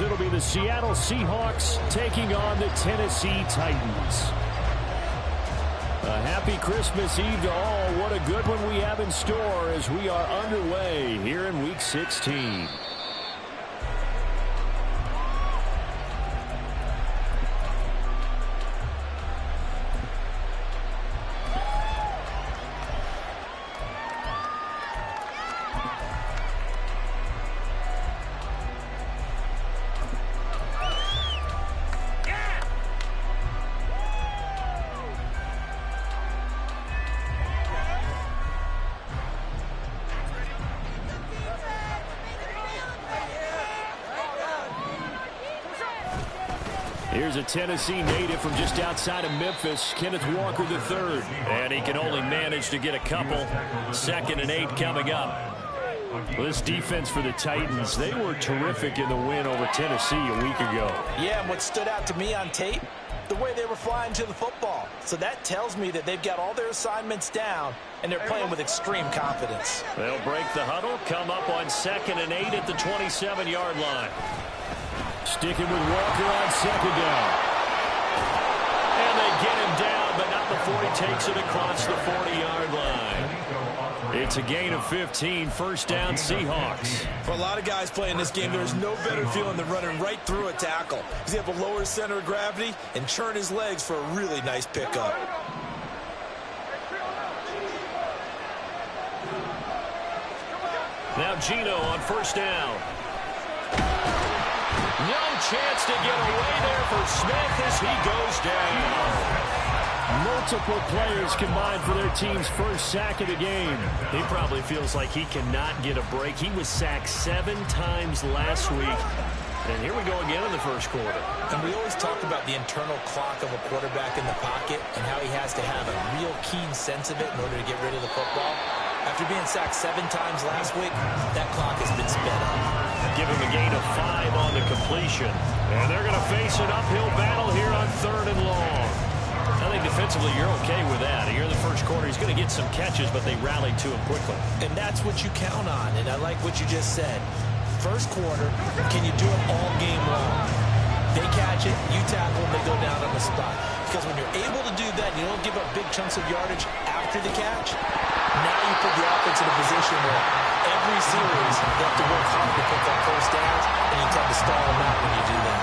It'll be the Seattle Seahawks taking on the Tennessee Titans. A happy Christmas Eve to all. What a good one we have in store as we are underway here in Week 16. Here's a Tennessee native from just outside of Memphis, Kenneth Walker III. And he can only manage to get a couple. 2nd and 8 coming up. This defense for the Titans, they were terrific in the win over Tennessee a week ago. Yeah, and what stood out to me on tape, the way they were flying to the football. So that tells me that they've got all their assignments down, and they're playing with extreme confidence. They'll break the huddle, come up on 2nd and 8 at the 27-yard line. Sticking with Walker on 2nd down. And they get him down, but not before he takes it across the 40-yard line. It's a gain of 15, 1st down Seahawks. For a lot of guys playing this game, there's no better feeling than running right through a tackle. He's able to lower his center of gravity and churn his legs for a really nice pickup. Now Geno on 1st down. No chance to get away there for Smith as he goes down. Multiple players combined for their team's first sack of the game. He probably feels like he cannot get a break. He was sacked 7 times last week. And here we go again in the first quarter. And we always talk about the internal clock of a quarterback in the pocket and how he has to have a real keen sense of it in order to get rid of the football. After being sacked 7 times last week, that clock has been sped up. Give him a gain of 5 on the completion. And they're going to face an uphill battle here on 3rd and long. I think defensively you're okay with that. Here in the first quarter, he's going to get some catches, but they rallied to him quickly. And that's what you count on, and I like what you just said. First quarter, can you do it all game long? They catch it, you tackle them, they go down on the spot. Because when you're able to do that, and you don't give up big chunks of yardage after the catch, now you put the offense in a position where every series you have to work hard to pick up 1st downs, and you tend to stall them out when you do that.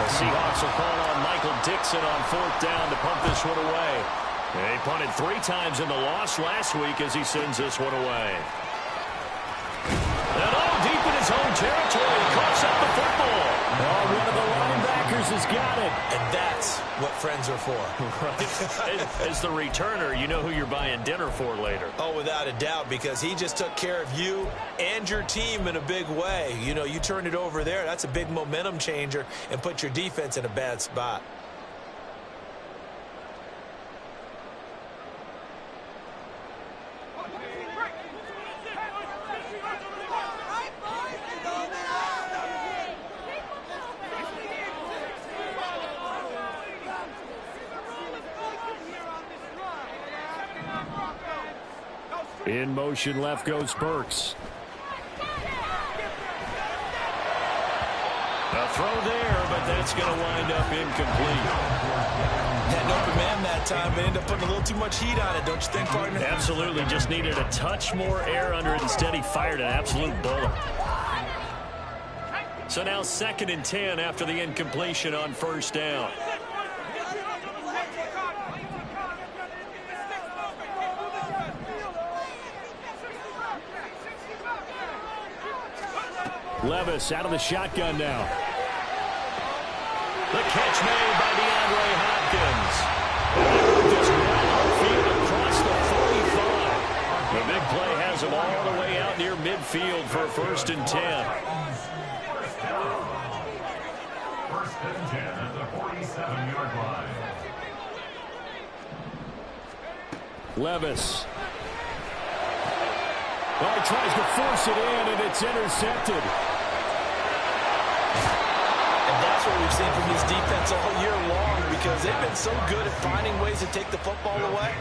The Seahawks are calling on Michael Dixon on 4th down to punt this one away. They punted 3 times in the loss last week as he sends this one away. And deep in his own territory, he coughs up the football. One of the linebackers has got it. And that's what friends are for. Right. As the returner, you know who you're buying dinner for later. Oh, without a doubt, because he just took care of you and your team in a big way. You know, you turned it over there. That's a big momentum changer and put your defense in a bad spot. In motion, left goes Burks. A throw there, but that's going to wind up incomplete. Had an open man that time, but ended up putting a little too much heat on it, don't you think, partner? Absolutely. Just needed a touch more air under it. Instead, he fired an absolute bullet. So now 2nd and 10 after the incompletion on 1st down. Levis out of the shotgun now. The catch made by DeAndre Hopkins. Just well across the 45. The big play has him all the way out near midfield for 1st and 10. 1st and 10 at the 47-yard line. Levis. Well, he tries to force it in, and it's intercepted. And that's what we've seen from this defense all year long, because they've been so good at finding ways to take the football away.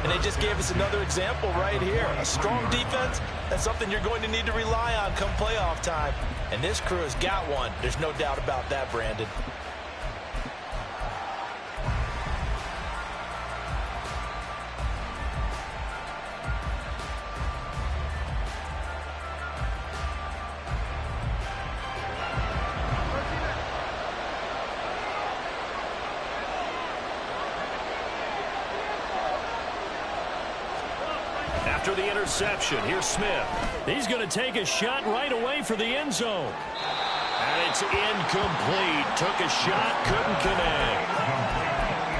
And they just gave us another example right here. A strong defense, that's something you're going to need to rely on come playoff time. And this crew has got one. There's no doubt about that, Brandon. After the interception, here's Smith. He's going to take a shot right away for the end zone. And it's incomplete. Took a shot, couldn't connect.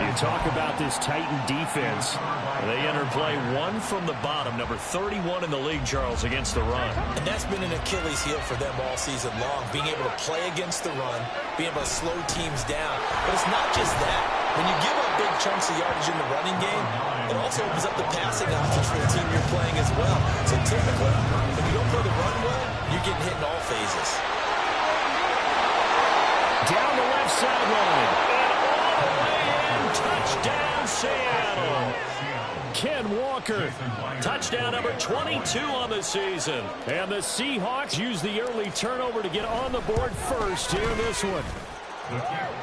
You talk about this Titan defense. They enter play one from the bottom, number 31 in the league, Charles, against the run. And that's been an Achilles heel for them all season long, being able to play against the run, being able to slow teams down. But it's not just that. When you give up big chunks of yardage in the running game, it also opens up the passing options for the team you're playing as well. So typically, when you don't play the run well, you're getting hit in all phases. Down the left sideline. And all the way in. Touchdown, Seattle. Ken Walker. Touchdown number 22 on the season. And the Seahawks use the early turnover to get on the board first here in this one.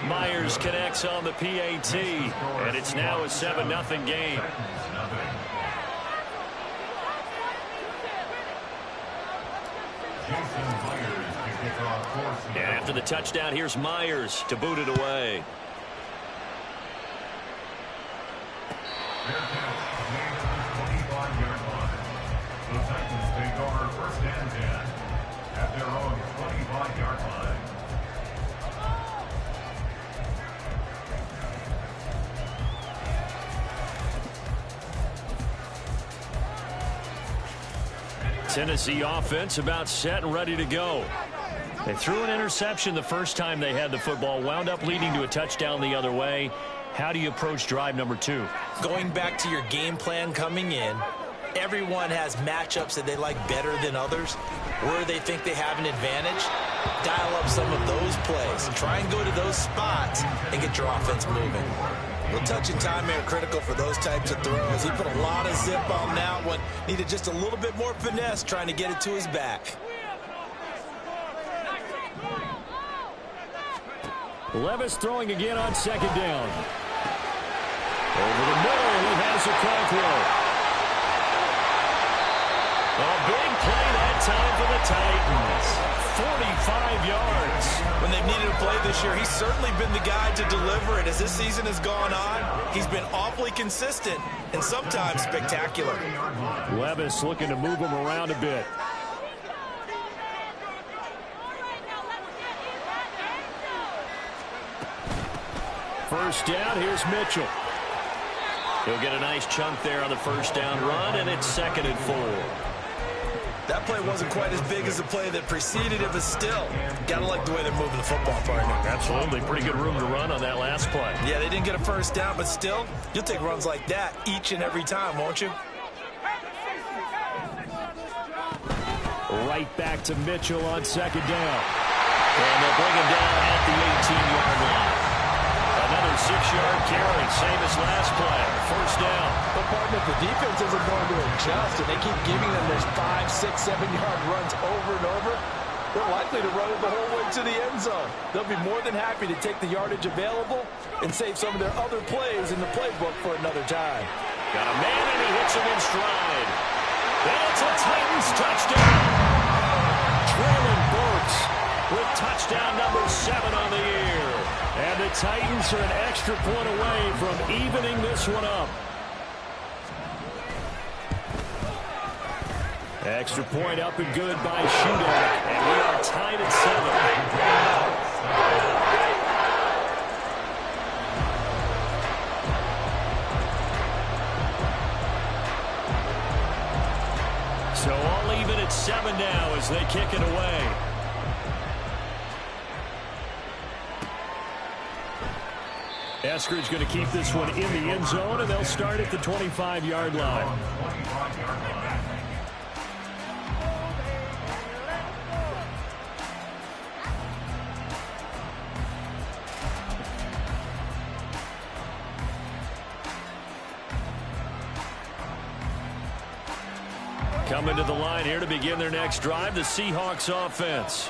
Myers connects on the PAT, and it's now a 7-0 game. And after the touchdown, here's Myers to boot it away. The Titans take over first and 10 at their own 25-yard line. Tennessee offense about set and ready to go. They threw an interception the first time they had the football, wound up leading to a touchdown the other way. How do you approach drive number 2? Going back to your game plan coming in, everyone has matchups that they like better than others. Where they think they have an advantage, dial up some of those plays. Try and go to those spots and get your offense moving. Well, touch and time are critical for those types of throws. He put a lot of zip on that one. Needed just a little bit more finesse trying to get it to his back. Levis throwing again on second down. Over the middle, he has a Cockrell. A big play that time for the Titans. 45 yards. When they've needed a play this year, he's certainly been the guy to deliver it. As this season has gone on, he's been awfully consistent and sometimes spectacular. Levis looking to move him around a bit. First down, here's Mitchell. He'll get a nice chunk there on the first down run, and it's 2nd and 4. That play wasn't quite as big as the play that preceded it, but still, gotta like the way they're moving the football, partner. Absolutely. Pretty good room to run on that last play. Yeah, they didn't get a first down, but still, you'll take runs like that each and every time, won't you? Right back to Mitchell on second down. And they'll bring him down at the 18-yard line. Another 6-yard carry, same as last play. First down. But, partner, if the defense isn't going to adjust and they keep giving them those 5, 6, 7-yard runs over and over, they're likely to run it the whole way to the end zone. They'll be more than happy to take the yardage available and save some of their other plays in the playbook for another time. Got a man, and he hits him in stride. And it's a Titans touchdown. Traylon Burks with touchdown number 7 on the year. And the Titans are an extra point away from evening this one up. Extra point up and good by Shootout. And we are tied at 7. So all even at 7 now as they kick it away. Eskridge going to keep this one in the end zone, and they'll start at the 25-yard line. Coming to the line here to begin their next drive, the Seahawks offense.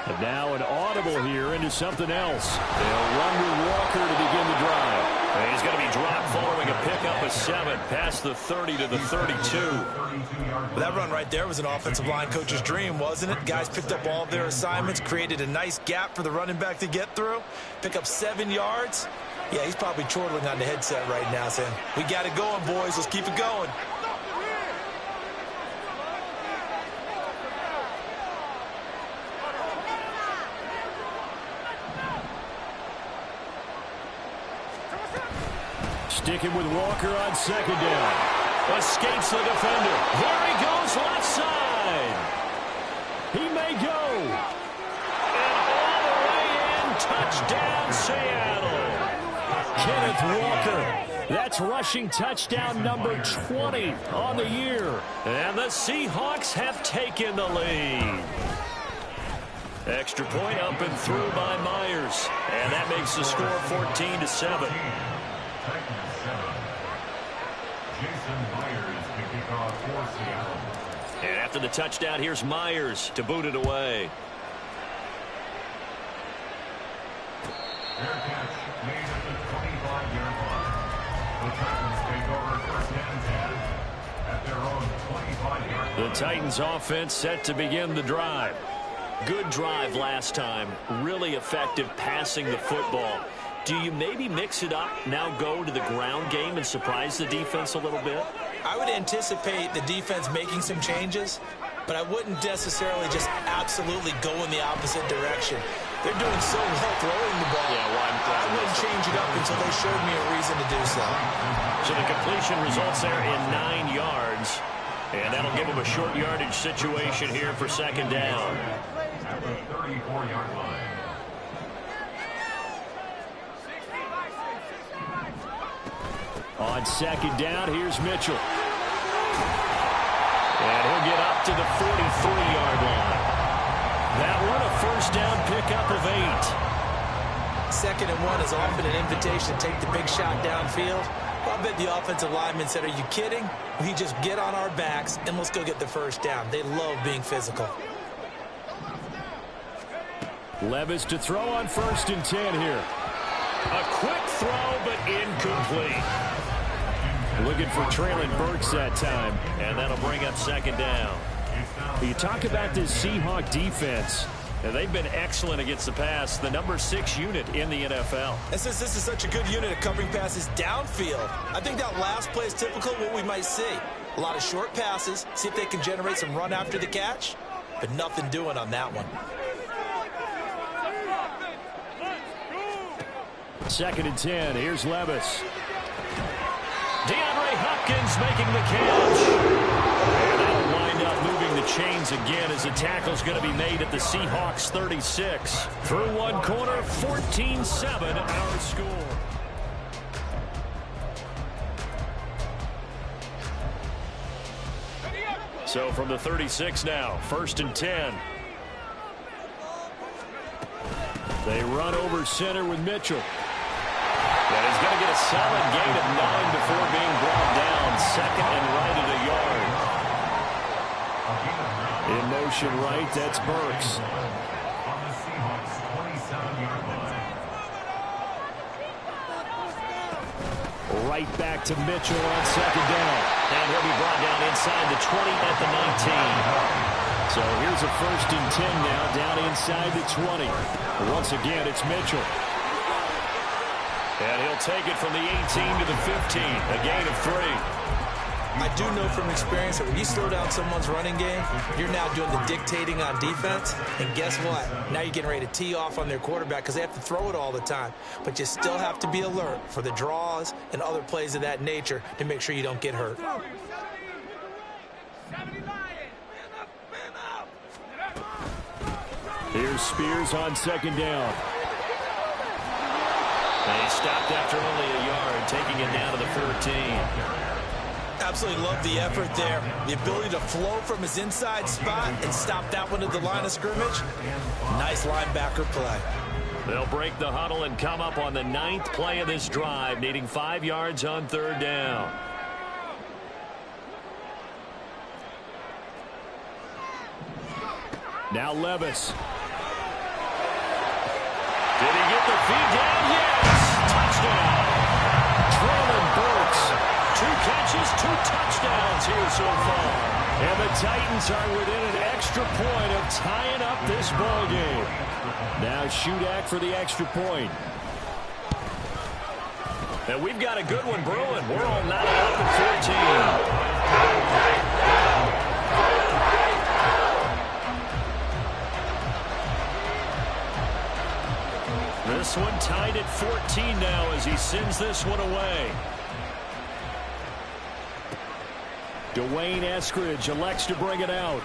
And now an audible here into something else. They'll run with Walker to begin the drive. And he's going to be dropped following a pickup of 7 past the 30 to the 32. Well, that run right there was an offensive line coach's dream, wasn't it? Guys picked up all of their assignments, created a nice gap for the running back to get through, pick up 7 yards. Yeah, he's probably chortling on the headset right now saying, we got it going, boys. Let's keep it going. Sticking with Walker on 2nd down. Escapes the defender. There he goes left side. He may go. And all the way in. Touchdown, Seattle. Kenneth Walker. That's rushing touchdown number 20 on the year. And the Seahawks have taken the lead. Extra point up and through by Myers. And that makes the score 14-7. And after the touchdown, here's Myers to boot it away. Fair catch made at the 25-yard line. The Titans take over 1st and 10 at their own 25-yard line. The Titans offense set to begin the drive. Good drive last time. Really effective passing the football. Do you maybe mix it up, now go to the ground game and surprise the defense a little bit? I would anticipate the defense making some changes, but I wouldn't necessarily just absolutely go in the opposite direction. They're doing so well throwing the ball. Yeah, well, I wouldn't change it up until they showed me a reason to do so. So the completion results there in 9 yards. And that'll give them a short yardage situation here for 2nd down. At the 34-yard line. On 2nd down, here's Mitchell. And he'll get up to the 43-yard line. That one a 1st down pickup of 8. 2nd and 1 is often an invitation to take the big shot downfield. Well, I bet the offensive lineman said, are you kidding? We just get on our backs and let's go get the 1st down. They love being physical. Levis to throw on 1st and 10 here. A quick throw, but incomplete. Looking for Traylon Burks that time, and that'll bring up 2nd down. You talk about this Seahawk defense. Now, they've been excellent against the pass, the number 6 unit in the NFL. And since this is such a good unit of covering passes downfield, I think that last play is typical of what we might see. A lot of short passes, see if they can generate some run after the catch, but nothing doing on that one. 2nd and 10, here's Levis. DeAndre Hopkins making the catch. And that'll wind up moving the chains again as the tackle's going to be made at the Seahawks 36. Through one corner, 14-7 our score. So from the 36 now, 1st and 10. They run over center with Mitchell. And he's going to get a solid gain of 9 before being brought down. 2nd and right at a yard. In motion right, that's Burks. On the Seahawks 27-yard line. Right back to Mitchell on 2nd down. And he'll be brought down inside the 20 at the 19. So here's a 1st and 10 now, down inside the 20. Once again, it's Mitchell. And he'll take it from the 18 to the 15, a gain of 3. I do know from experience that when you slow down someone's running game, you're now doing the dictating on defense. And guess what? Now you're getting ready to tee off on their quarterback because they have to throw it all the time. But you still have to be alert for the draws and other plays of that nature to make sure you don't get hurt. Here's Spears on 2nd down. And he stopped after only a yard, taking it down to the 14. Absolutely love the effort there. The ability to flow from his inside spot and stop that one at the line of scrimmage. Nice linebacker play. They'll break the huddle and come up on the 9th play of this drive, needing 5 yards on 3rd down. Now Levis. touchdowns here so far. And the Titans are within an extra point of tying up this ball game. Now Shudak for the extra point. And we've got a good one brewing. We're all knotted up at 14. This one tied at 14 now as he sends this one away. Dwayne Eskridge elects to bring it out.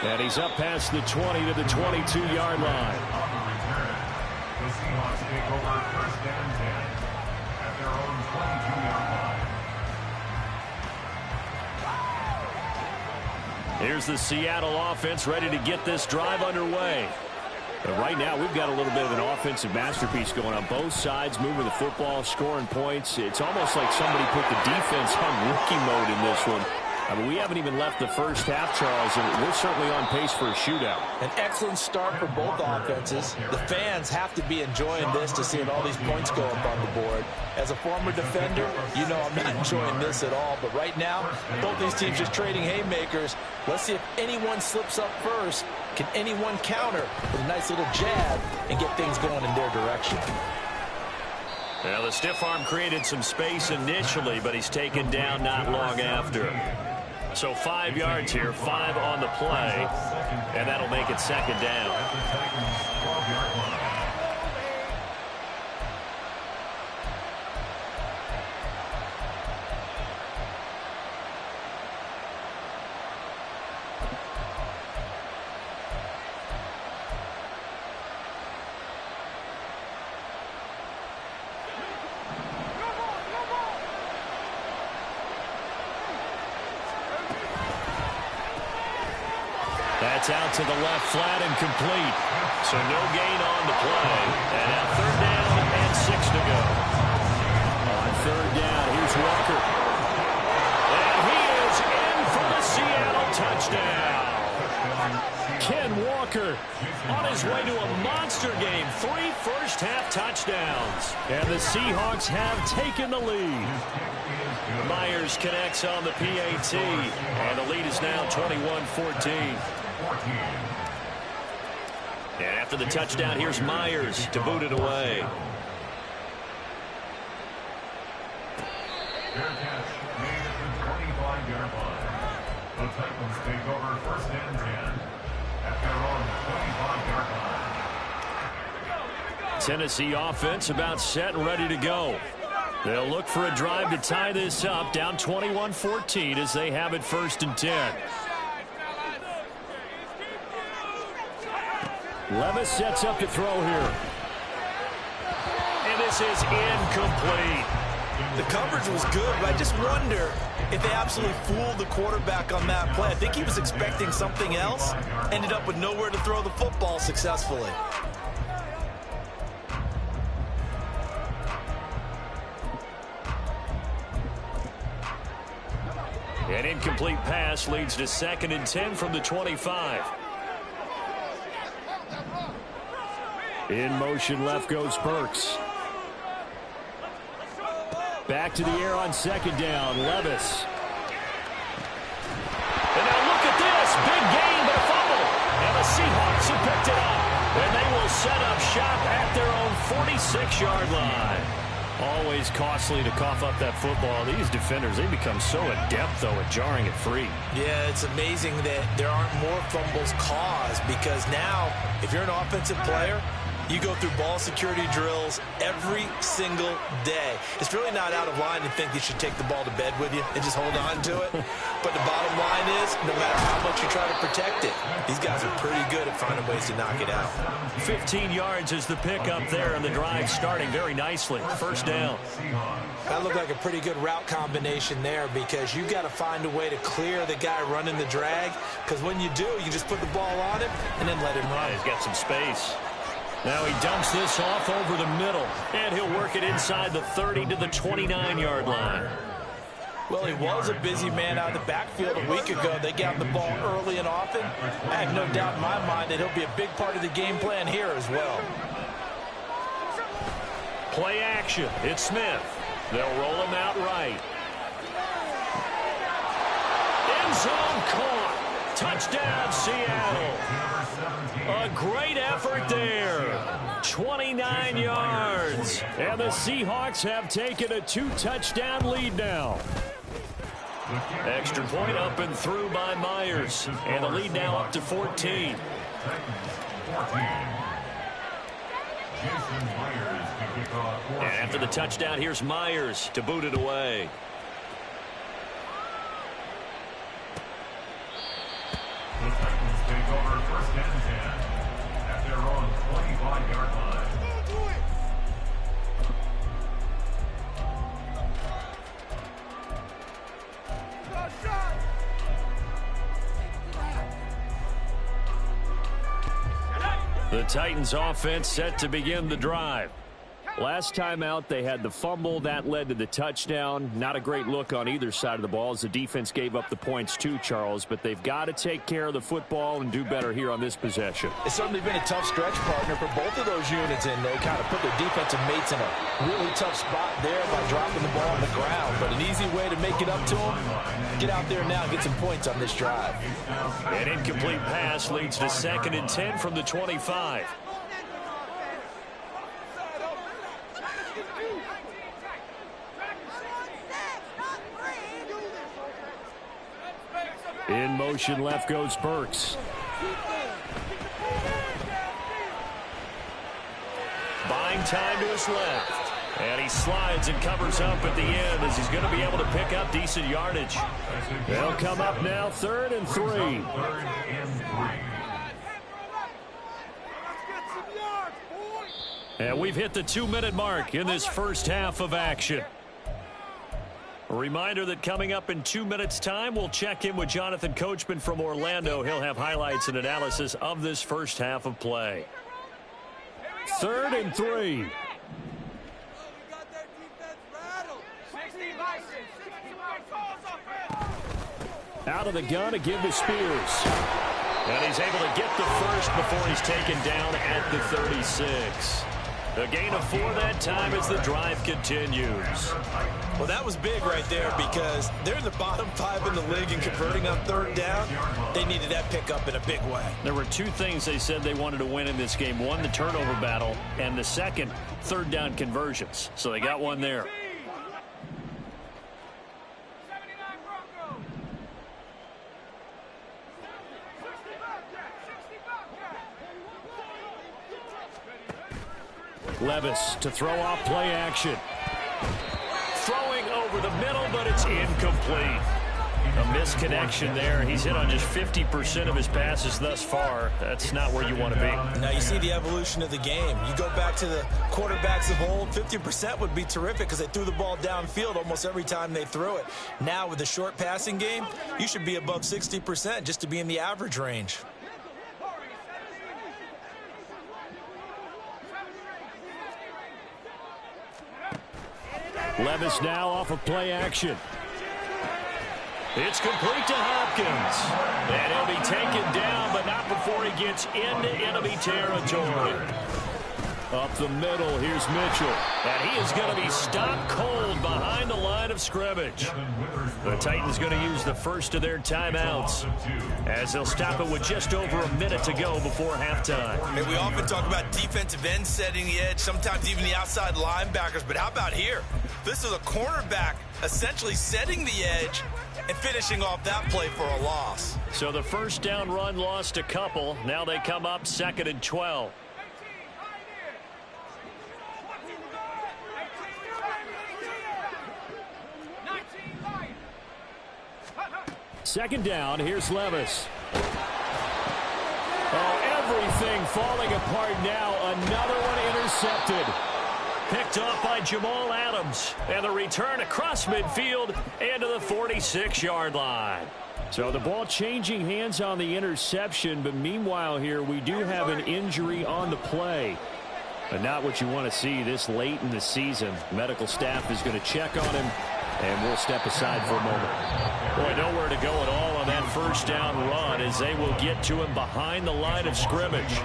And he's up past the 20 to the 22-yard line. The Seahawks take over first and 10 at their own 22-yard line. Here's the Seattle offense ready to get this drive underway. But right now, we've got a little bit of an offensive masterpiece going on both sides, moving the football, scoring points. It's almost like somebody put the defense on rookie mode in this one. I mean, we haven't even left the first half, Charles, and we're certainly on pace for a shootout. An excellent start for both offenses. The fans have to be enjoying this to seeing all these points go up on the board. As a former defender, you know I'm not enjoying this at all. But right now, both these teams just trading haymakers. Let's see if anyone slips up first. Can anyone counter with a nice little jab and get things going in their direction? Well, the stiff arm created some space initially, but he's taken down not long after. So 5 yards here, 5 on the play, and that'll make it second down. That's out to the left, flat and complete. So no gain on the play. And now third down and 6 to go. On third down, here's Walker. And he is in for the Seattle touchdown. Ken Walker on his way to a monster game. 3 first-half touchdowns. And the Seahawks have taken the lead. Myers connects on the PAT. And the lead is now 21-14. And after the touchdown, here's Myers to boot it away. Fair catch made at the 25-yard line. The Titans take over first and 10 at their own 25-yard line. Tennessee offense about set and ready to go. They'll look for a drive to tie this up, down 21-14 as they have it first and 10. Levis sets up to throw here. And this is incomplete. The coverage was good, but I just wonder if they absolutely fooled the quarterback on that play. I think he was expecting something else, ended up with nowhere to throw the football successfully. An incomplete pass leads to second and 10 from the 25. In motion left goes Burks. Back to the air on second down, Levis. And now look at this, big gain but a fumble. And the Seahawks have picked it up. And they will set up shop at their own 46-yard line. Always costly to cough up that football. These defenders, they become so adept, though, at jarring it free. Yeah, it's amazing that there aren't more fumbles caused because now, if you're an offensive player, you go through ball security drills every single day. It's really not out of line to think you should take the ball to bed with you and just hold on to it. But the bottom line is, no matter how much you try to protect it, these guys are pretty good at finding ways to knock it out. 15 yards is the pickup there, and the drive starting very nicely. First down. That looked like a pretty good route combination there because you got to find a way to clear the guy running the drag, because when you do, you just put the ball on him and then let him run. Yeah, he's got some space. Now he dumps this off over the middle, and he'll work it inside the 30 to the 29-yard line. Well, he was a busy man out of the backfield a week ago. They got him the ball early and often. I have no doubt in my mind that he'll be a big part of the game plan here as well. Play action. It's Smith. They'll roll him out right. End zone caught. Touchdown, Seattle. A great effort there. 29 yards. And the Seahawks have taken a 2-touchdown lead now. Extra point up and through by Myers. And the lead now up to 14. And after the touchdown, here's Myers to boot it away. The Titans take over first and 10 at their own 25-yard line. The Titans offense set to begin the drive. Last time out, they had the fumble. That led to the touchdown. Not a great look on either side of the ball as the defense gave up the points too, Charles. But they've got to take care of the football and do better here on this possession. It's certainly been a tough stretch, partner, for both of those units, and they kind of put their defensive mates in a really tough spot there by dropping the ball on the ground. But an easy way to make it up to them, get out there now and get some points on this drive. An incomplete pass leads to 2nd and 10 from the 25. In motion left goes Burks. Buying time to his left. And he slides and covers up at the end as he's going to be able to pick up decent yardage. They'll come up now 3rd and 3. And we've hit the 2-minute mark in this first half of action. A reminder that coming up in 2 minutes' time, we'll check in with Jonathan Coachman from Orlando. He'll have highlights and analysis of this first half of play. 3rd and 3. Out of the gun to give to Spears. And he's able to get the first before he's taken down at the 36. A gain of 4 that time as the drive continues. Well, that was big right there because they're in the bottom 5 in the league and converting on 3rd down. They needed that pickup in a big way. There were 2 things they said they wanted to win in this game. One, the turnover battle, and the second, 3rd down conversions. So they got one there. Levis to throw off play action. Throwing over the middle, but it's incomplete. A misconnection there. He's hit on just 50% of his passes thus far. That's not where you want to be. Now you see the evolution of the game. You go back to the quarterbacks of old, 50% would be terrific because they threw the ball downfield almost every time they threw it. Now with the short passing game, you should be above 60% just to be in the average range. Levis now off of play action. It's complete to Hopkins. And he'll be taken down, but not before he gets into enemy territory. Up the middle, here's Mitchell. And he is going to be stopped cold behind the line of scrimmage. The Titans going to use the first of their timeouts as they'll stop it with just over a minute to go before halftime. And we often talk about defensive ends setting the edge, sometimes even the outside linebackers. But how about here? This is a cornerback essentially setting the edge and finishing off that play for a loss. So the first down run lost a couple. Now they come up 2nd and 12. Second down, here's Levis. Oh, everything falling apart now. Another one intercepted. Picked off by Jamal Adams. And the return across midfield into the 46-yard line. So the ball changing hands on the interception, but meanwhile here we do have an injury on the play. But not what you want to see this late in the season. Medical staff is going to check on him, and we'll step aside for a moment. Boy, nowhere to go at all on that first down run as they will get to him behind the line of scrimmage.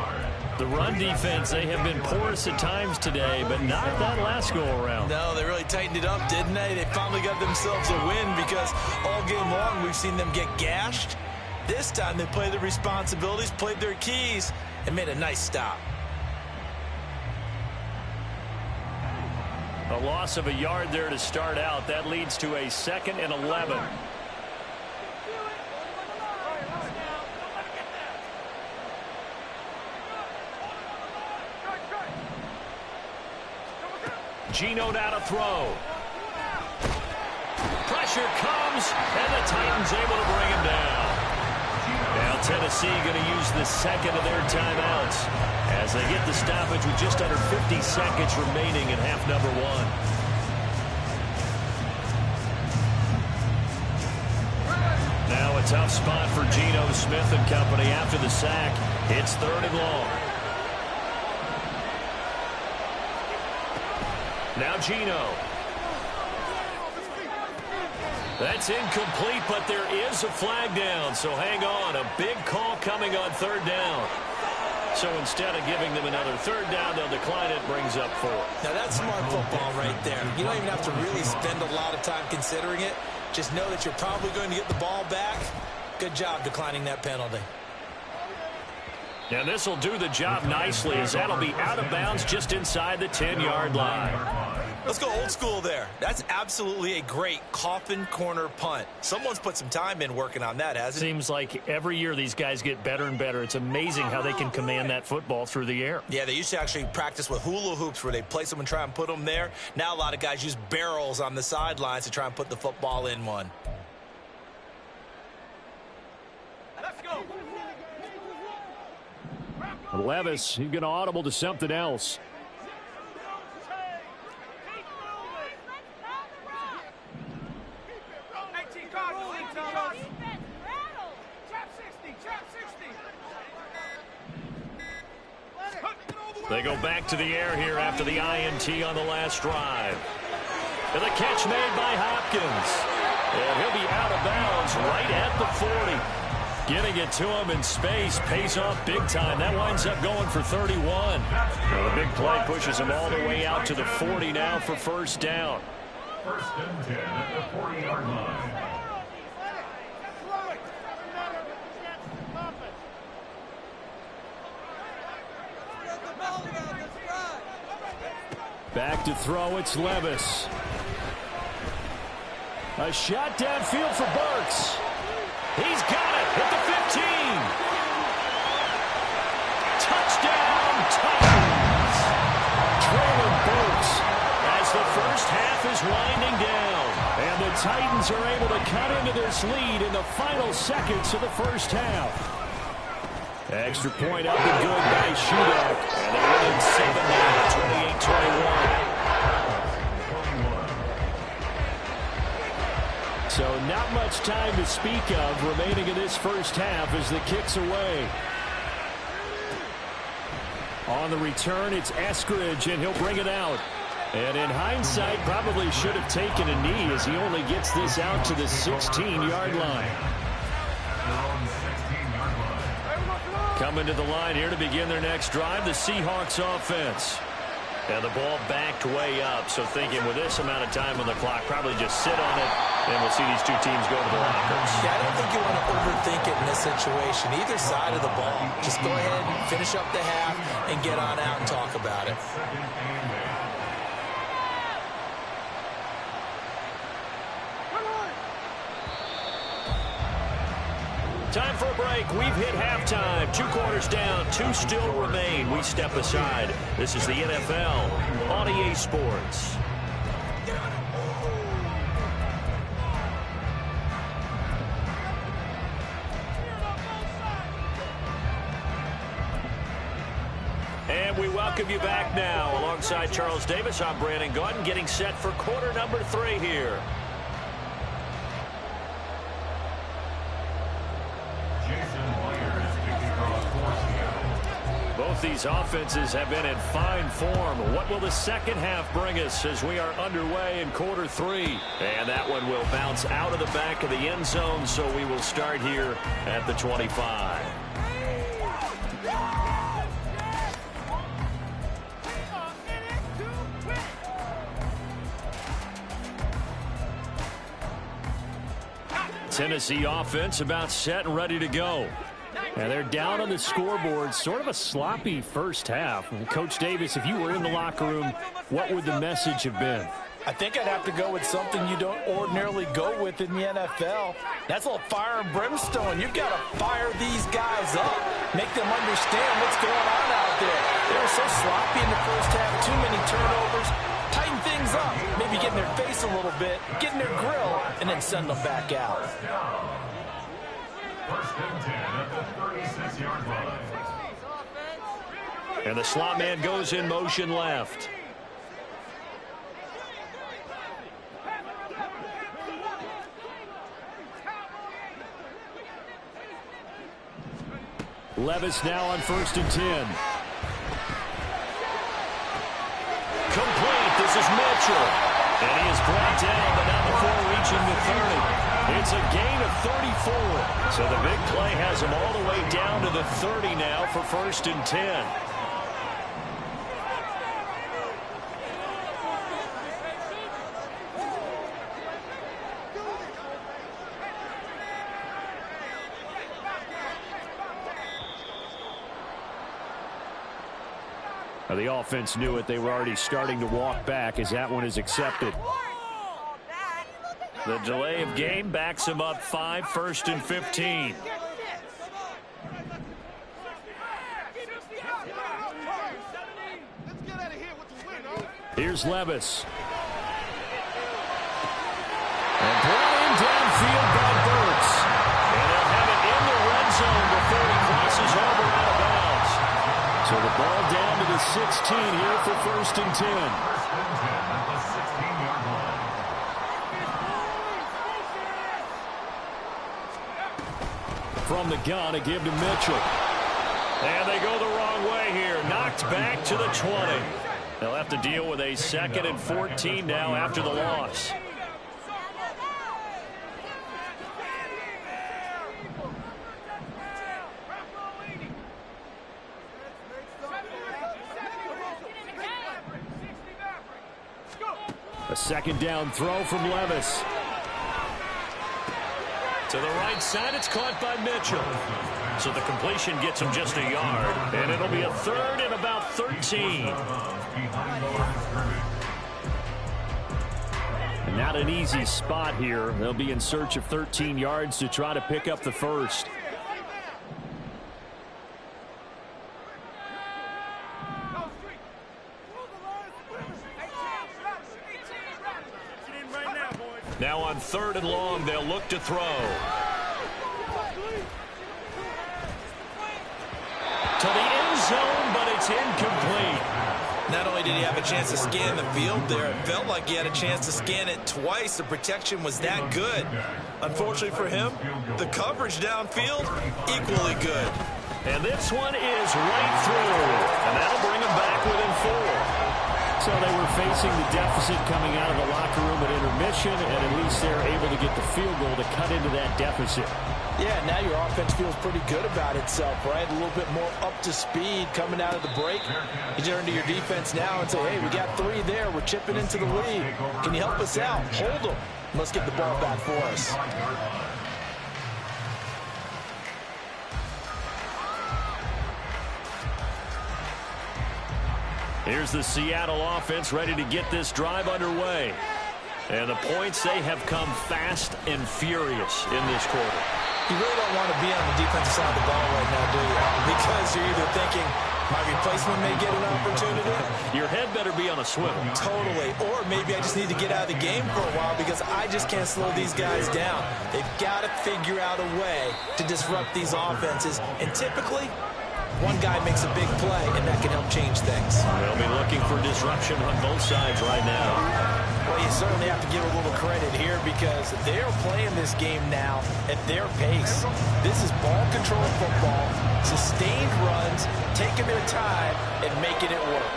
The run defense, they have been porous at times today, but not that last go-around. No, they really tightened it up, didn't they? They finally got themselves a win because all game long we've seen them get gashed. This time they played their responsibilities, played their keys, and made a nice stop. A loss of a yard there to start out. That leads to a 2nd and 11. Geno now to throw. Pressure comes, and the Titans able to bring him down. Now Tennessee going to use the 2nd of their timeouts as they get the stoppage with just under 50 seconds remaining in half number 1. Now a tough spot for Geno Smith and company after the sack. It's 3rd and long. Now Geno. That's incomplete, but there is a flag down, so hang on. A big call coming on 3rd down. So instead of giving them another 3rd down, they'll decline it, brings up 4. Now that's smart football right there. You don't even have to really spend a lot of time considering it. Just know that you're probably going to get the ball back. Good job declining that penalty. And this will do the job nicely as that'll be out of bounds just inside the 10-yard line. Let's go old school there. That's absolutely a great coffin corner punt. Someone's put some time in working on that, hasn't it? Seems like every year these guys get better and better. It's amazing how they can command that football through the air. Yeah, they used to actually practice with hula hoops where they place them and try and put them there. Now a lot of guys use barrels on the sidelines to try and put the football in one. Let's go. Levis, he's going to audible to something else. They go back to the air here after the INT on the last drive. And the catch made by Hopkins. And he'll be out of bounds right at the 40. Getting it to him in space pays off big time. That winds up going for 31. Well, the big play pushes him all the way out to the 40 now for 1st down. 1st and 10 at the 40-yard line. Back to throw, it's Levis. A shot downfield for Burks. He's got it at the 15. Touchdown, Titans. Traylon Burks as the first half is winding down. And the Titans are able to cut into this lead in the final seconds of the first half. Extra point up and good by Shudak. And they're winning 7 now, 28-21. So not much time to speak of remaining in this first half as the kick's away. On the return, it's Eskridge, and he'll bring it out. And in hindsight, probably should have taken a knee as he only gets this out to the 16-yard line. Coming to the line here to begin their next drive, the Seahawks offense. And the ball backed way up, so thinking with this amount of time on the clock, probably just sit on it, and we'll see these two teams go to the lockers. Yeah, I don't think you want to overthink it in this situation, either side of the ball. Just go ahead and finish up the half and get on out and talk about it. Time for a break. We've hit halftime. 2 quarters down. 2 still remain. We step aside. This is the NFL on EA Sports. And we welcome you back now. Alongside Charles Davis, I'm Brandon Gaudin, getting set for quarter number 3 here. Both these offenses have been in fine form. What will the second half bring us as we are underway in quarter 3? And that one will bounce out of the back of the end zone, so we will start here at the 25. Tennessee offense about set and ready to go. And they're down on the scoreboard. Sort of a sloppy first half. And Coach Davis, if you were in the locker room, what would the message have been? I think I'd have to go with something you don't ordinarily go with in the NFL. That's a little fire and brimstone. You've got to fire these guys up. Make them understand what's going on out there. They were so sloppy in the first half. Too many turnovers. Tighten things up. Maybe get in their face a little bit. Get in their grill. And then send them back out. First and 10 at the 36-yard line. And the slot man goes in motion left. Levis now on 1st and 10. Complete. This is Mitchell. And he is brought down, but not before reaching the 30. It's a gain of 34. So the big play has him all the way down to the 30 now for 1st and 10. The offense knew it. They were already starting to walk back as that one is accepted. The delay of game backs him up 5, 1st and 15. Here's Levis. And brought in downfield by Burks. And they'll have it in the red zone before he crosses over out of bounds. So the ball down to the 16 here for 1st and 10. From the gun, a give to Mitchell. And they go the wrong way here. Knocked back to the 20. They'll have to deal with a 2nd and 14 now after the loss. A 2nd down throw from Levis. To the right side, it's caught by Mitchell. So the completion gets him just a yard. And it'll be a 3rd and about 13. And not an easy spot here. They'll be in search of 13 yards to try to pick up the 1st. Now on 3rd and long, they'll look to throw. To the end zone, but it's incomplete. Not only did he have a chance to scan the field there, it felt like he had a chance to scan it twice. The protection was that good. Unfortunately for him, the coverage downfield, equally good. And this one is right through. And that'll bring him back within 4. So they were facing the deficit coming out of the locker room at intermission, and at least they're able to get the field goal to cut into that deficit. Yeah, now your offense feels pretty good about itself, right? A little bit more up to speed coming out of the break. You turn to your defense now and say, hey, we got 3 there. We're chipping into the lead. Can you help us out? Hold them. Let's get the ball back for us. Here's the Seattle offense ready to get this drive underway. And the points, they have come fast and furious in this quarter. You really don't want to be on the defensive side of the ball right now, do you? Because you're either thinking, my replacement may get an opportunity. Your head better be on a swivel. Totally. Or maybe I just need to get out of the game for a while because I just can't slow these guys down. They've got to figure out a way to disrupt these offenses. And typically, one guy makes a big play, and that can help change things. They'll be looking for disruption on both sides right now. Well, you certainly have to give a little credit here because they're playing this game now at their pace. This is ball control football, sustained runs, taking their time, and making it work.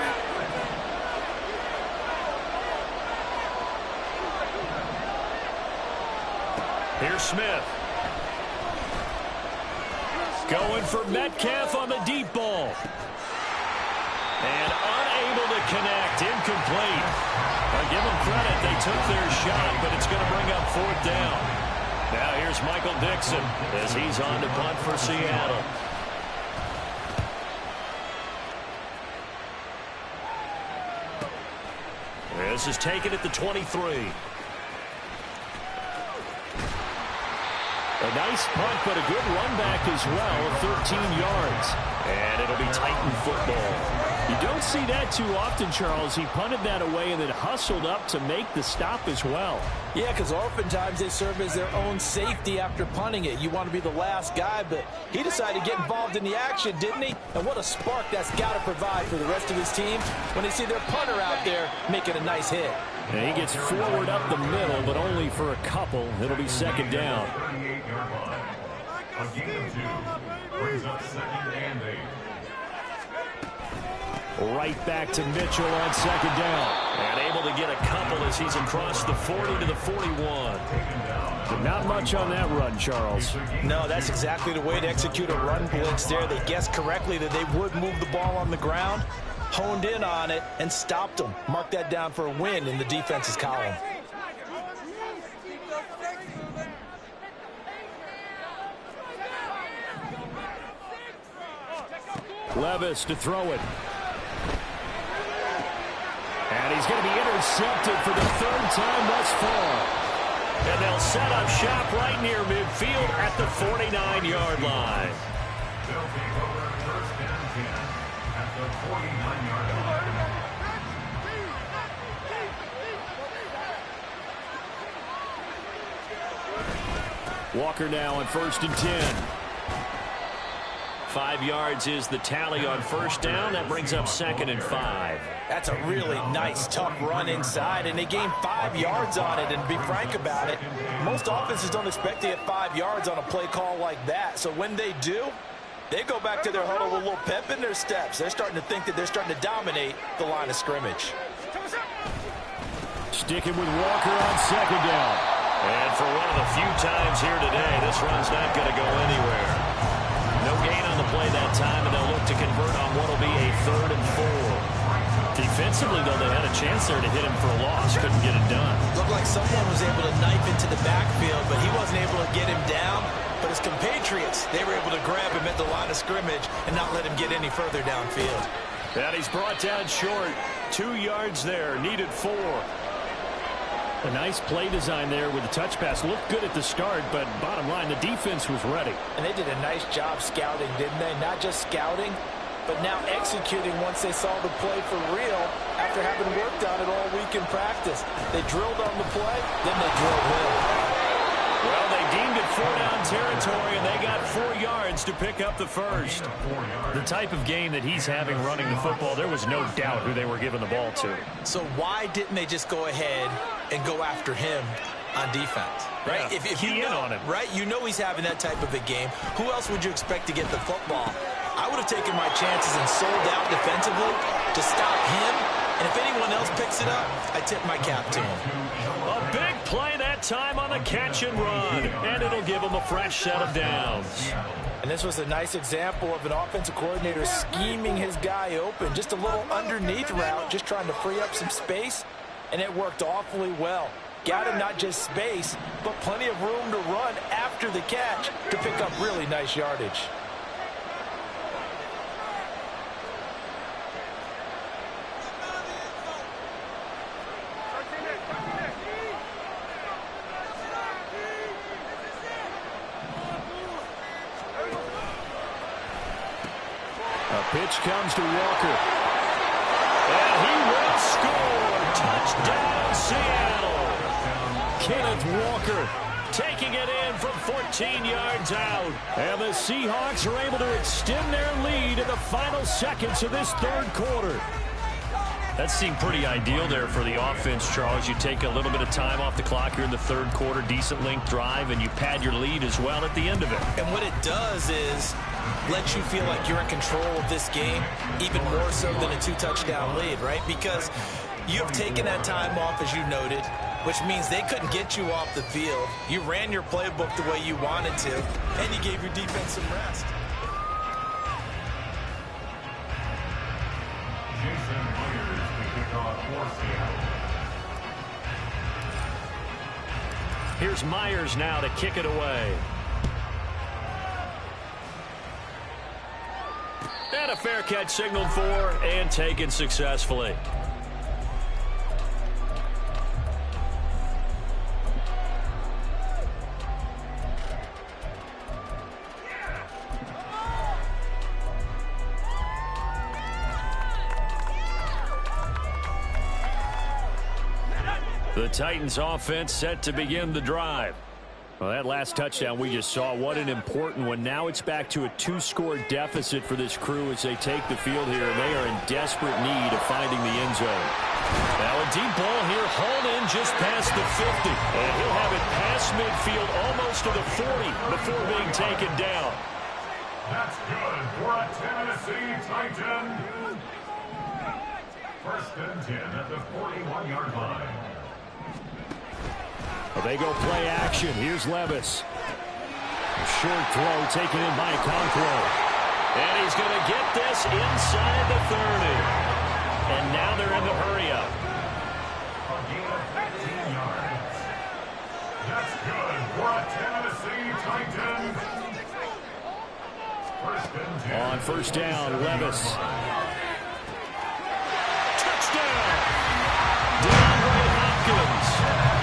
Here's Smith. Going for Metcalf on the deep ball. And unable to connect. Incomplete. I'll give them credit. They took their shot, but it's going to bring up 4th down. Now here's Michael Dixon as he's on to punt for Seattle. This is taken at the 23. A nice punt, but a good run back as well, 13 yards. And it'll be Titan football. You don't see that too often, Charles. He punted that away and then hustled up to make the stop as well. Yeah, because oftentimes they serve as their own safety after punting it. You want to be the last guy, but he decided to get involved in the action, didn't he? And what a spark that's got to provide for the rest of his team when they see their punter out there making a nice hit. And he gets forward up the middle, but only for a couple. It'll be second down. 38-yard line. A gain of 2 brings up second and 8. Right back to Mitchell on second down. And able to get a couple as he's across the 40 to the 41. Not much on that run, Charles. No, that's exactly the way to execute a run blitz there. They guessed correctly that they would move the ball on the ground, honed in on it, and stopped them. Mark that down for a win in the defense's column. Levis to throw it. And he's going to be intercepted for the third time thus far. And they'll set up shop right near midfield at the 49-yard line. They'll take over first and 10 at the 49-yard line. Walker now on first and 10. 5 yards is the tally on first down. That brings up second and 5. That's a really nice, tough run inside, and they gained 5 yards on it. And to be frank about it, most offenses don't expect to get 5 yards on a play call like that. So when they do, they go back to their huddle with a little pep in their steps. They're starting to think that they're starting to dominate the line of scrimmage. Sticking with Walker on second down. And for one of the few times here today, this run's not going to go anywhere. No gain on the play that time, and they'll look to convert on what will be a 3rd and 4. Defensively, though, they had a chance there to hit him for a loss. Couldn't get it done. Looked like someone was able to knife into the backfield, but he wasn't able to get him down. But his compatriots, they were able to grab him at the line of scrimmage and not let him get any further downfield. And he's brought down short. 2 yards there, needed 4. A nice play design there with the touch pass. Looked good at the start, but bottom line, the defense was ready. And they did a nice job scouting, didn't they? Not just scouting, but now executing once they saw the play for real after having worked on it all week in practice. They drilled on the play, then they drilled him. Well, they deemed it 4-down territory, and they got 4 yards to pick up the first. The type of game that he's having running the football, there was no doubt who they were giving the ball to. So why didn't they just go ahead and go after him on defense? Right? Yeah, if key you know, in on him. right? You know he's having that type of a game. Who else would you expect to get the football? I would have taken my chances and sold out defensively to stop him. And if anyone else picks it up, I tip my cap to him. A big play that time on the catch and run. And it'll give him a fresh set of downs. And this was a nice example of an offensive coordinator scheming his guy open. Just a little underneath route, just trying to free up some space. And it worked awfully well. Got him not just space, but plenty of room to run after the catch to pick up really nice yardage. A pitch comes to Walker. And he will score. Touchdown, Seattle. Kenneth Walker Taking it in from 14 yards out. And the Seahawks are able to extend their lead in the final seconds of this third quarter. That seemed pretty ideal there for the offense, Charles. You take a little bit of time off the clock here in the third quarter, decent length drive, and you pad your lead as well at the end of it. And what it does is let you feel like you're in control of this game, even more so than a 2-touchdown lead, right? Because you have taken that time off, as you noted, which means they couldn't get you off the field. You ran your playbook the way you wanted to, and you gave your defense some rest. Jason Myers to kick off for Seattle. Here's Myers now to kick it away. And a fair catch signaled for and taken successfully. The Titans offense set to begin the drive. Well, that last touchdown we just saw, what an important one. Now it's back to a 2-score deficit for this crew as they take the field here, and they are in desperate need of finding the end zone. Now a deep ball here, hauled in just past the 50. And he'll have it past midfield, almost to the 40 before being taken down. That's good for a Tennessee Titan. First and 10 at the 41-yard line. Well, they go play action. Here's Levis. A short throw taken in by Conquo. And he's going to get this inside the 30. And now they're in the hurry-up. A gain of 15 yards. That's good for a Tennessee Titan. First and 10. On first down, Levis. Touchdown! DeAndre Hopkins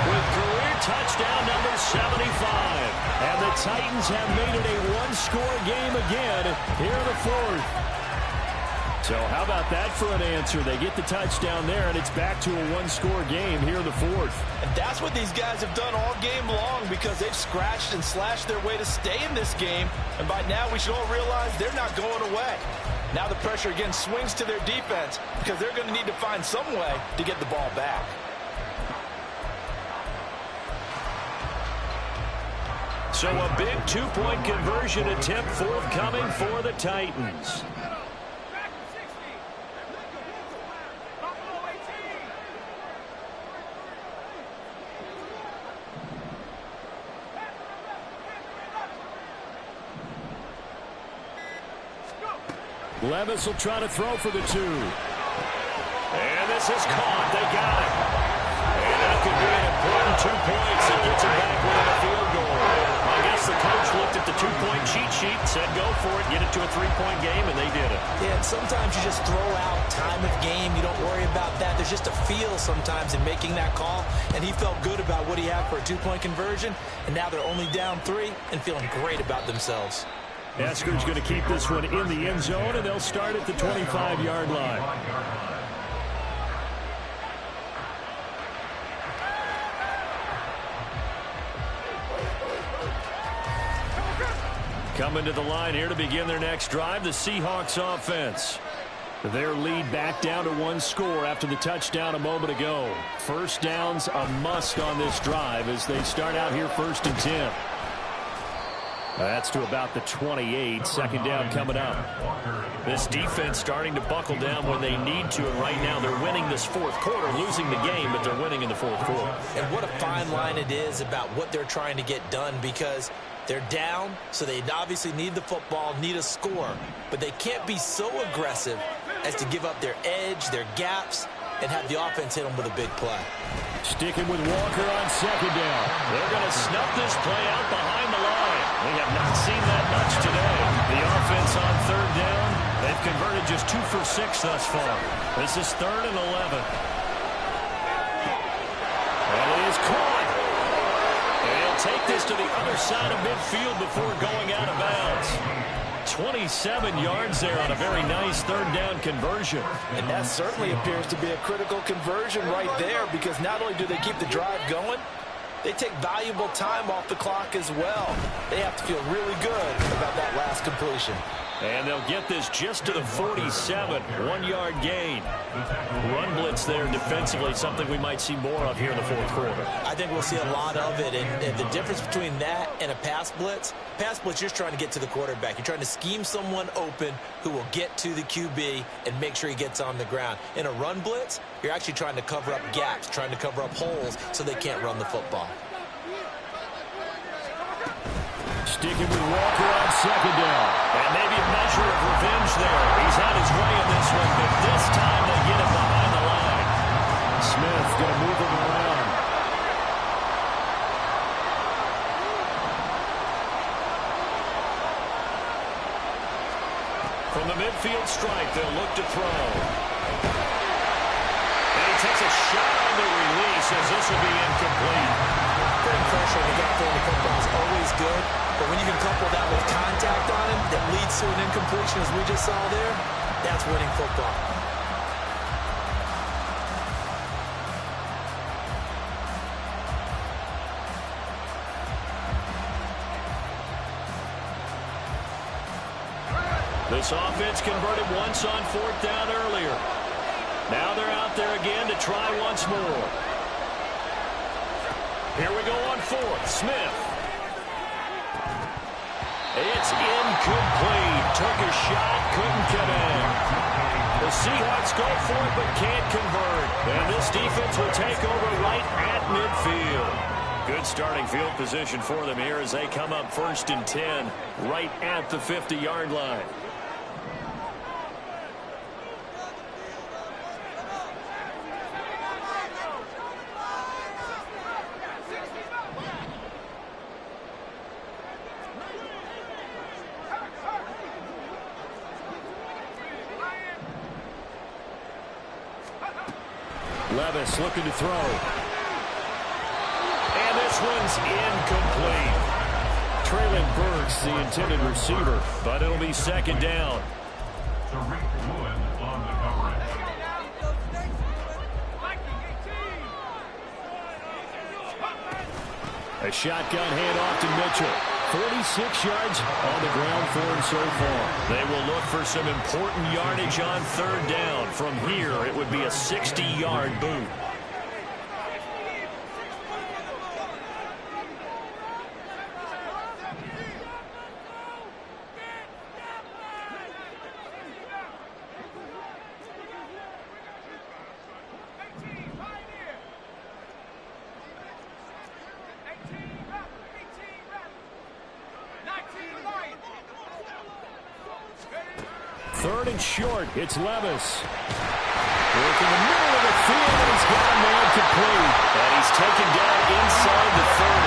with career touchdown number 75. And the Titans have made it a one-score game again here in the fourth. So how about that for an answer? They get the touchdown there, and it's back to a one-score game here in the fourth. And that's what these guys have done all game long, because they've scratched and slashed their way to stay in this game. And by now, we should all realize they're not going away. Now the pressure again swings to their defense, because they're going to need to find some way to get the ball back. So a big two-point conversion attempt forthcoming for the Titans. Levis will try to throw for the 2. And this is caught. They got it. And that could be an important 2 points. It gets it back within a field goal. I guess the coach looked at the 2-point cheat sheet and said, go for it, get it to a 3-point game, and they did it. Yeah, and sometimes you just throw out time of game. You don't worry about that. There's just a feel sometimes in making that call, and he felt good about what he had for a 2-point conversion, and now they're only down 3 and feeling great about themselves. Esker's going to keep this one in the end zone, and they'll start at the 25-yard line. Coming to the line here to begin their next drive, the Seahawks offense. Their lead back down to 1 score after the touchdown a moment ago. First down's a must on this drive as they start out here first and 10. That's to about the 28. Second down coming up. This defense starting to buckle down when they need to, and right now they're winning this fourth quarter, losing the game, but they're winning in the fourth quarter. And what a fine line it is about what they're trying to get done, because they're down, so they obviously need the football, need a score, but they can't be so aggressive as to give up their edge, their gaps, and have the offense hit them with a big play. Sticking with Walker on second down. They're going to snuff this play out behind the line. We have not seen that much today. The offense on third down, they've converted just 2 for 6 thus far. This is 3rd and 11. And it is caught. And he'll take this to the other side of midfield before going out of bounds. 27 yards there on a very nice third down conversion. And that certainly appears to be a critical conversion right there, because not only do they keep the drive going, they take valuable time off the clock as well. They have to feel really good about that last completion. And they'll get this just to the 47, 1-yard gain. Run blitz there defensively, something we might see more of here in the fourth quarter. I think we'll see a lot of it, and the difference between that and a pass blitz, you're just trying to get to the quarterback. You're trying to scheme someone open who will get to the QB and make sure he gets on the ground. In a run blitz, you're actually trying to cover up gaps, trying to cover up holes so they can't run the football. Sticking with Walker on second down. And maybe a measure of revenge there. He's had his way in this one, but this time they get him behind the line. Smith going to move him around. From the midfield stripe, they'll look to throw. And he takes a shot on the release as this will be incomplete. Putting pressure on the guy throwing the football is always good, but when you can couple that with contact on him that leads to an incompletion, as we just saw there, that's winning football. This offense converted once on 4th down earlier. Now they're out there again to try once more. Here we go on 4th. Smith. It's incomplete. Took a shot, couldn't get in. The Seahawks go for it but can't convert. And this defense will take over right at midfield. Good starting field position for them here as they come up 1st and 10 right at the 50-yard line. Levis looking to throw. And this one's incomplete. Traylon Burks, the intended receiver, but it'll be 2nd down. Tariq Woolen on the coverage. A shotgun handoff to Mitchell. 46 yards on the ground for him so far. They will look for some important yardage on 3rd down. From here, it would be a 60-yard boot. Third and short. It's Levis. Work in the middle of the field, and he's got a man complete. And he's taken down inside the 30.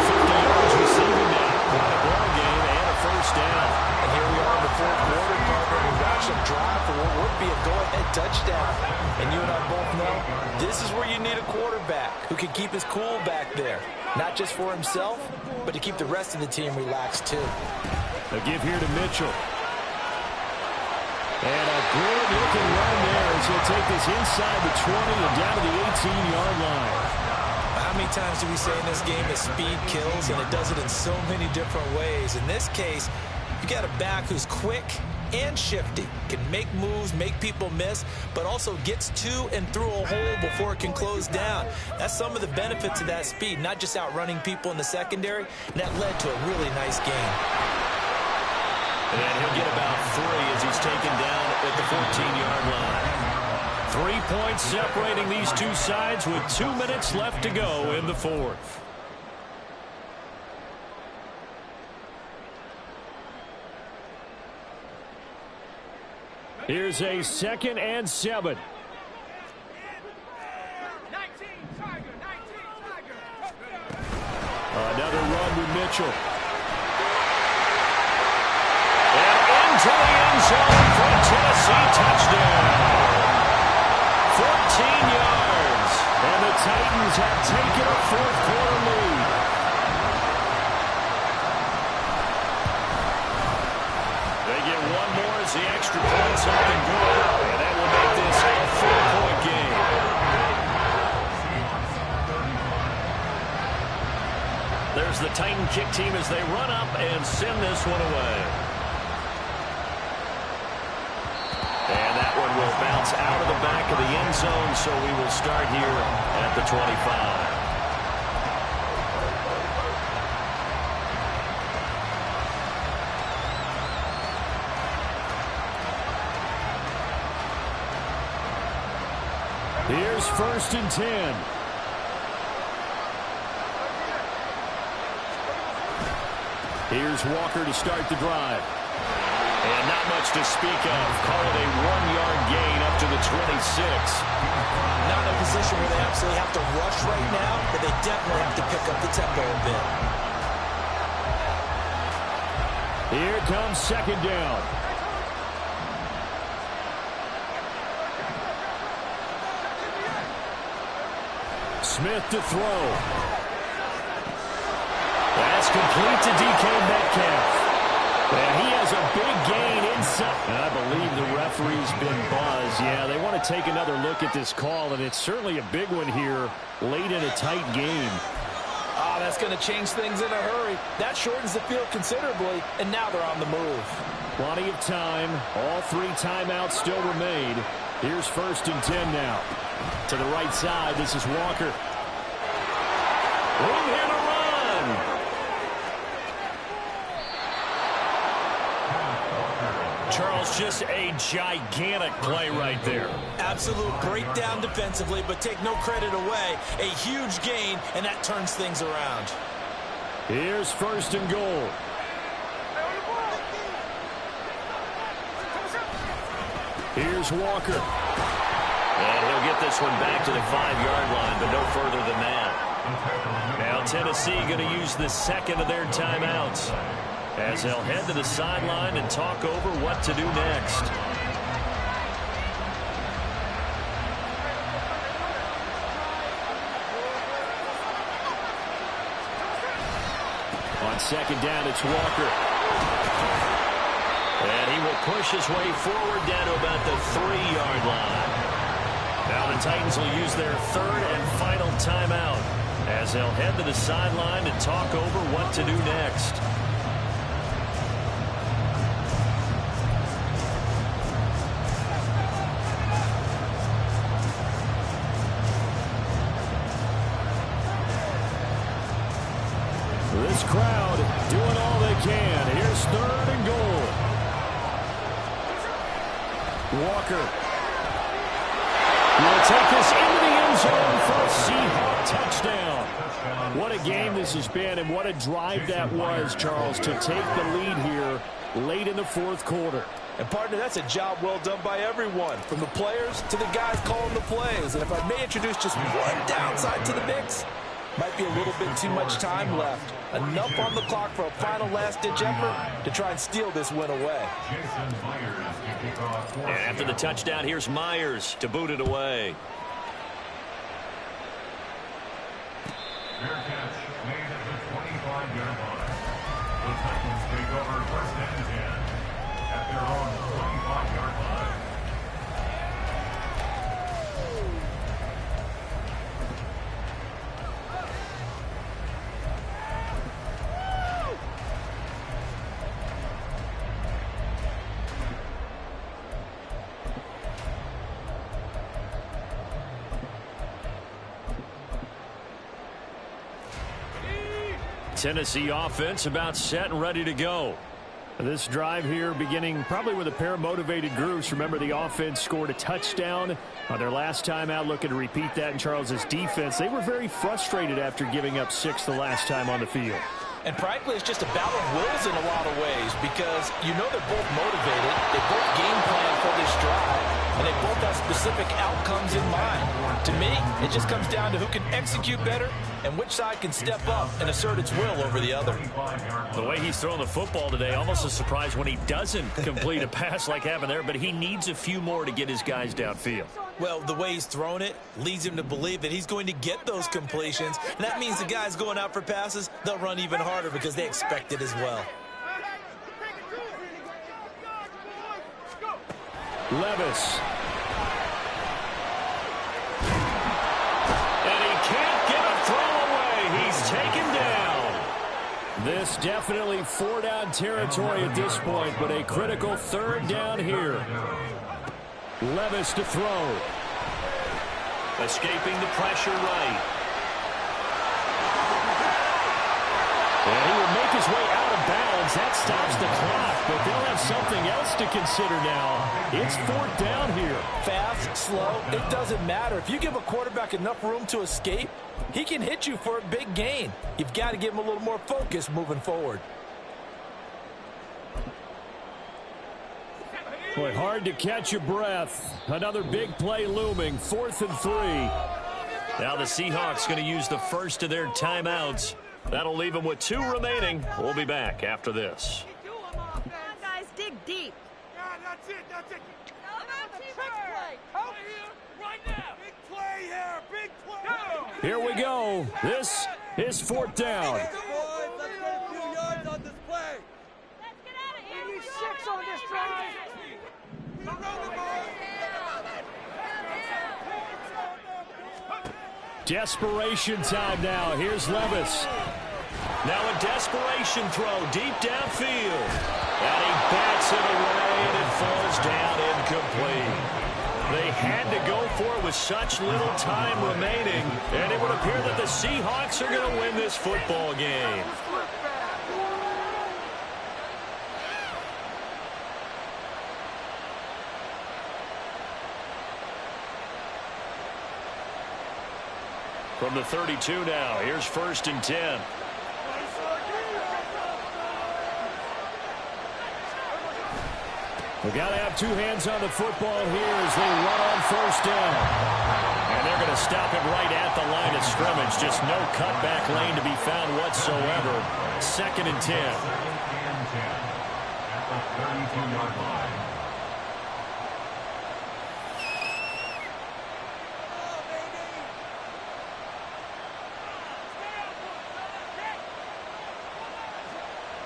50 yards receiving now. Quite a ball game and a 1st down. And here we are in the 4th quarter, partner. We watch them drive for what would be a go-ahead touchdown. And you and I both know this is where you need a quarterback who can keep his cool back there. Not just for himself, but to keep the rest of the team relaxed too. A give here to Mitchell. And a good-looking run there as he'll take this inside the 20 and down to the 18-yard line. How many times do we say in this game that speed kills, and it does it in so many different ways? In this case, you got a back who's quick and shifty, can make moves, make people miss, but also gets to and through a hole before it can close down. That's some of the benefits of that speed, not just outrunning people in the secondary, and that led to a really nice game. And he'll get about 3 as he's taken down at the 14-yard line. 3 points separating these two sides with 2 minutes left to go in the 4th. Here's a 2nd and 7. Another run with Mitchell. To the end zone for a Tennessee touchdown. 14 yards. And the Titans have taken a 4th quarter lead. They get one more as the extra point's up and good. And that will make this a 4-point game. There's the Titan kick team as they run up and send this one away. And that one will bounce out of the back of the end zone, so we will start here at the 25. Here's 1st and 10. Here's Walker to start the drive. And not much to speak of. Call it a 1-yard gain up to the 26. Not in a position where they absolutely have to rush right now, but they definitely have to pick up the tempo a bit. Here comes second down. Smith to throw. That's complete to DK Metcalf. And he has a big gain inside. And I believe the referee's been buzzed. Yeah, they want to take another look at this call, and it's certainly a big one here late in a tight game. Oh, that's going to change things in a hurry. That shortens the field considerably, and now they're on the move. Plenty of time. All 3 timeouts still remain. Here's 1st and 10 now. To the right side, this is Walker. Room here to run. Charles, just a gigantic play right there. Absolute breakdown defensively, but take no credit away. A huge gain, and that turns things around. Here's 1st and goal. Here's Walker. And he'll get this one back to the 5-yard line, but no further than that. Now Tennessee going to use the second of their timeouts, as they'll head to the sideline and talk over what to do next. On second down, it's Walker. And he will push his way forward down to about the 3-yard line. Now the Titans will use their 3rd and final timeout, as they'll head to the sideline and talk over what to do next. This crowd doing all they can. Here's 3rd and goal. Walker will take this into the end zone for a Seahawk touchdown. What a game this has been, and what a drive that was, Charles, to take the lead here late in the 4th quarter. And, partner, that's a job well done by everyone, from the players to the guys calling the plays. And if I may introduce just one downside to the mix, might be a little bit too much time left. Enough on the clock for a final last-ditch effort to try and steal this win away. And after the touchdown, here's Myers to boot it away. Fair catch made at the 25-yard line. The Titans take over 1st and 10 at their own 25-yard line. Tennessee offense about set and ready to go. This drive here beginning probably with a pair of motivated groups. Remember, the offense scored a touchdown on their last time out, looking to repeat that in Charles's defense. They were very frustrated after giving up 6 the last time on the field. And frankly, it's just a battle of wills in a lot of ways, because you know they're both motivated. They both game plan for this drive, and they both have specific outcomes in mind. To me, it just comes down to who can execute better and which side can step up and assert its will over the other. The way he's throwing the football today, almost a surprise when he doesn't complete a pass like happened there, but he needs a few more to get his guys downfield. Well, the way he's thrown it leads him to believe that he's going to get those completions, and that means the guys going out for passes, they'll run even harder because they expect it as well. Levis. And he can't get a throw away. He's taken down. This definitely 4-down territory at this point, but a critical 3rd down here. Levis to throw. Escaping the pressure right. And he will make his way out of bounds. That stops the clock, but they'll have something else to consider now. It's 4th down here. Fast, slow, it doesn't matter. If you give a quarterback enough room to escape, he can hit you for a big gain. You've got to give him a little more focus moving forward. Boy, hard to catch your breath. Another big play looming. 4th and 3. Now the Seahawks going to use the first of their timeouts. That'll leave them with 2 remaining. We'll be back after this. deep. Yeah, that's it, that's it. How about Trick teamwork? play. Out here, right now. Big play here, big play. Here we go. This is fourth down. Boys, let's get a few yards on this play. Let's get out of here. We need 6 on this drive. Run the ball. Desperation time now. Here's Levis. Now a desperation throw deep downfield. And he bats it away, and it falls down incomplete. They had to go for it with such little time remaining, and it would appear that the Seahawks are going to win this football game. From the 32 now, here's 1st and 10. We've got to have 2 hands on the football here as they run on 1st down. And they're going to stop it right at the line of scrimmage. Just no cutback lane to be found whatsoever. 2nd and 10. At the 32-yard line.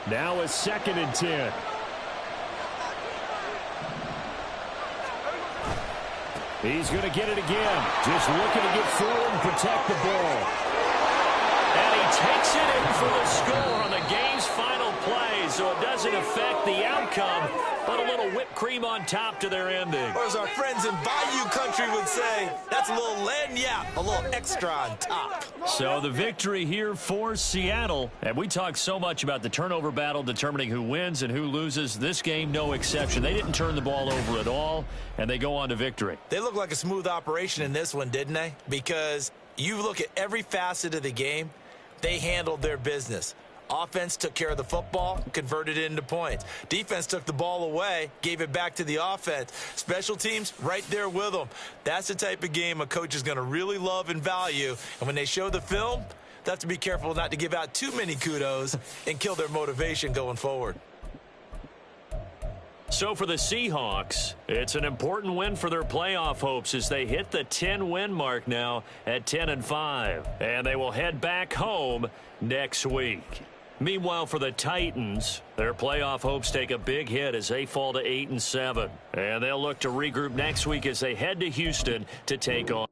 Now a 2nd and 10. He's going to get it again. Just looking to get forward and protect the ball. And he takes it in for the score on the game's final play, so it doesn't affect the outcome, but a little whipped cream on top to their ending. Or as our friends in Bayou Country would say, that's a little lagniappe, a little extra on top. So the victory here for Seattle. And we talk so much about the turnover battle determining who wins and who loses. This game, no exception. They didn't turn the ball over at all, and they go on to victory. They look like a smooth operation in this one, didn't they? Because you look at every facet of the game, they handled their business. Offense took care of the football, converted it into points. Defense took the ball away, gave it back to the offense. Special teams, right there with them. That's the type of game a coach is going to really love and value. And when they show the film, they have to be careful not to give out too many kudos and kill their motivation going forward. So for the Seahawks, it's an important win for their playoff hopes as they hit the 10-win mark now at 10-5. And they will head back home next week. Meanwhile, for the Titans, their playoff hopes take a big hit as they fall to 8-7. And they'll look to regroup next week as they head to Houston to take on